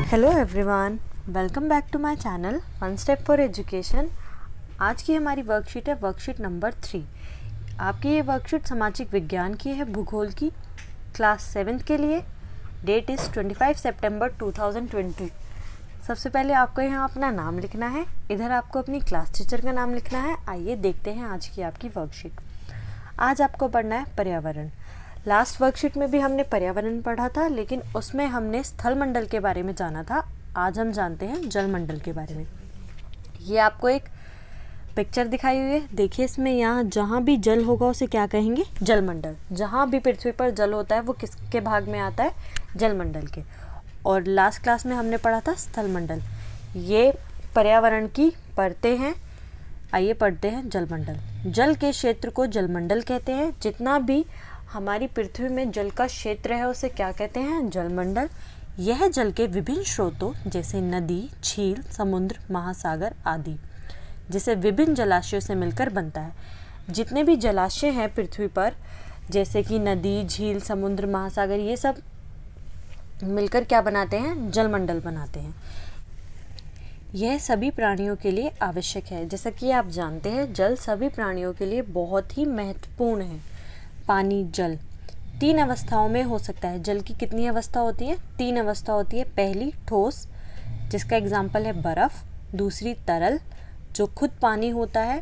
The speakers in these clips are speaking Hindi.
Hello everyone, welcome back to my channel one step for education. आज की हमारी वर्कशीट है वर्कशीट नंबर 3। आपकी ये वर्कशीट सामाजिक विज्ञान की है, भूगोल की, क्लास 7th के लिए। डेट इज़ 25 सितंबर 2020। सबसे पहले आपको यहाँ अपना नाम लिखना है, इधर आपको अपनी क्लास टीचर का नाम लिखना है। आइए देखते हैं आज की आपकी वर्कशीट। आज आपको पढ़ना है पर्यावरण। लास्ट वर्कशीट में भी हमने पर्यावरण पढ़ा था, लेकिन उसमें हमने स्थल मंडल के बारे में जाना था। आज हम जानते हैं जल मंडल के बारे में। ये आपको एक पिक्चर दिखाई हुई है, देखिए इसमें यहाँ जहाँ भी जल होगा उसे क्या कहेंगे? जल मंडल। जहाँ भी पृथ्वी पर जल होता है वो किसके भाग में आता है? जल मंडल के। और लास्ट क्लास में हमने पढ़ा था स्थल मंडल। ये पर्यावरण की परतें हैं। आइए पढ़ते हैं जल मंडल। जल के क्षेत्र को जलमंडल कहते हैं। जितना भी हमारी पृथ्वी में जल का क्षेत्र है उसे क्या कहते हैं? जलमंडल। यह जल के विभिन्न स्रोतों जैसे नदी, झील, समुद्र, महासागर आदि, जिसे विभिन्न जलाशयों से मिलकर बनता है। जितने भी जलाशय हैं पृथ्वी पर, जैसे कि नदी, झील, समुद्र, महासागर, ये सब मिलकर क्या बनाते हैं? जलमंडल बनाते हैं। यह सभी प्राणियों के लिए आवश्यक है। जैसा कि आप जानते हैं जल सभी प्राणियों के लिए बहुत ही महत्वपूर्ण है। पानी, जल 3 अवस्थाओं में हो सकता है। जल की कितनी अवस्था होती है? 3 अवस्था होती है। पहली ठोस, जिसका एग्जाम्पल है बर्फ़। दूसरी तरल, जो खुद पानी होता है।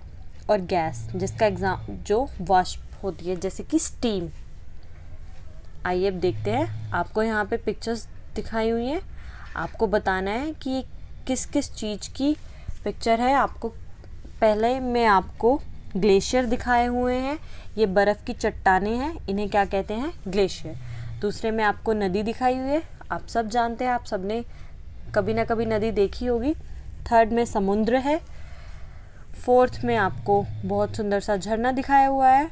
और गैस, जिसका जो वाष्प होती है, जैसे कि स्टीम। आइए अब देखते हैं। आपको यहाँ पे पिक्चर्स दिखाई हुई हैं। आपको बताना है कि ये किस किस चीज़ की पिक्चर है। आपको पहले में आपको ग्लेशियर दिखाए हुए हैं। ये बर्फ़ की चट्टानें हैं, इन्हें क्या कहते हैं? ग्लेशियर। दूसरे में आपको नदी दिखाई हुई है, आप सब जानते हैं, आप सब ने कभी ना कभी नदी देखी होगी। थर्ड में समुद्र है। फोर्थ में आपको बहुत सुंदर सा झरना दिखाया हुआ है।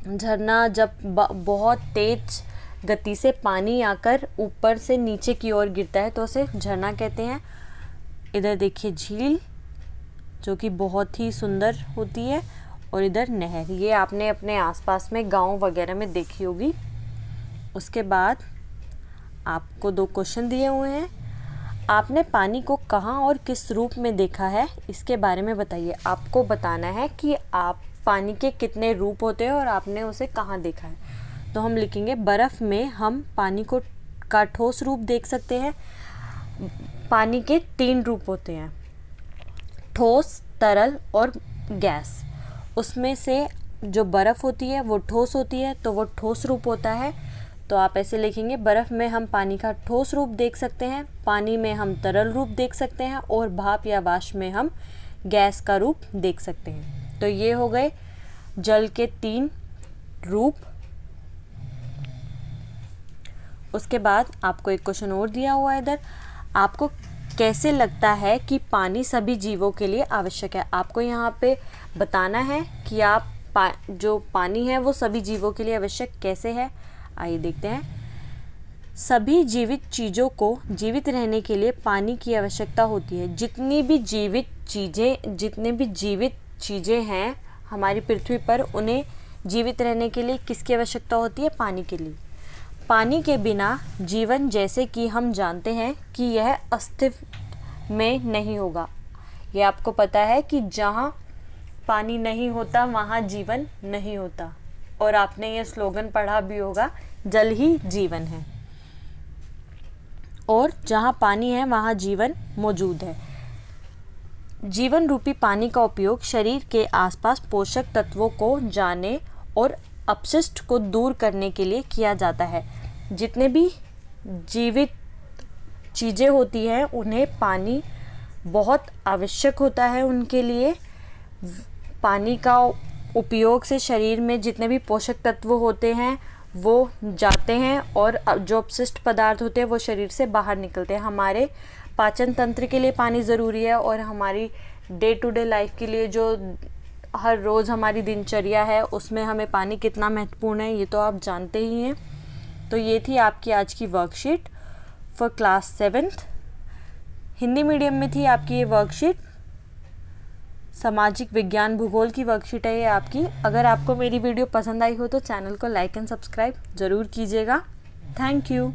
झरना जब बहुत तेज गति से पानी आकर ऊपर से नीचे की ओर गिरता है तो उसे झरना कहते हैं। इधर देखिए झील, जो कि बहुत ही सुंदर होती है। और इधर नहर, ये आपने अपने आसपास में गांव वगैरह में देखी होगी। उसके बाद आपको 2 क्वेश्चन दिए हुए हैं। आपने पानी को कहाँ और किस रूप में देखा है, इसके बारे में बताइए। आपको बताना है कि आप पानी के कितने रूप होते हैं और आपने उसे कहाँ देखा है। तो हम लिखेंगे बर्फ़ में हम पानी का ठोस रूप देख सकते हैं। पानी के 3 रूप होते हैं, ठोस, तरल और गैस। उसमें से जो बर्फ़ होती है वो ठोस होती है, तो वो ठोस रूप होता है। तो आप ऐसे लिखेंगे, बर्फ़ में हम पानी का ठोस रूप देख सकते हैं, पानी में हम तरल रूप देख सकते हैं, और भाप या वाष्प में हम गैस का रूप देख सकते हैं। तो ये हो गए जल के 3 रूप। उसके बाद आपको एक क्वेश्चन और दिया हुआ है इधर। आपको कैसे लगता है कि पानी सभी जीवों के लिए आवश्यक है? आपको यहाँ पे बताना है कि आप जो पानी है वो सभी जीवों के लिए आवश्यक कैसे है। आइए देखते हैं। सभी जीवित चीज़ों को जीवित रहने के लिए पानी की आवश्यकता होती है। जितनी भी जीवित चीज़ें हैं हमारी पृथ्वी पर, उन्हें जीवित रहने के लिए किसकी आवश्यकता होती है? पानी के लिए। पानी के बिना जीवन, जैसे कि हम जानते हैं कि यह अस्तित्व में नहीं होगा। ये आपको पता है कि जहाँ पानी नहीं होता वहाँ जीवन नहीं होता। और आपने ये स्लोगन पढ़ा भी होगा, जल ही जीवन है। और जहाँ पानी है वहाँ जीवन मौजूद है। जीवन रूपी पानी का उपयोग शरीर के आसपास पोषक तत्वों को जाने और अपशिष्ट को दूर करने के लिए किया जाता है। जितने भी जीवित चीज़ें होती हैं उन्हें पानी बहुत आवश्यक होता है। उनके लिए पानी का उपयोग से शरीर में जितने भी पोषक तत्व होते हैं वो जाते हैं, और जो अपशिष्ट पदार्थ होते हैं वो शरीर से बाहर निकलते हैं। हमारे पाचन तंत्र के लिए पानी ज़रूरी है, और हमारी डे टू डे लाइफ के लिए जो हर रोज़ हमारी दिनचर्या है उसमें हमें पानी कितना महत्वपूर्ण है ये तो आप जानते ही हैं। तो ये थी आपकी आज की worksheet for class 7th। Hindi medium में थी आपकी ये वर्कशीट। सामाजिक विज्ञान भूगोल की वर्कशीट है ये आपकी। अगर आपको मेरी वीडियो पसंद आई हो तो चैनल को लाइक एंड सब्सक्राइब ज़रूर कीजिएगा। Thank you.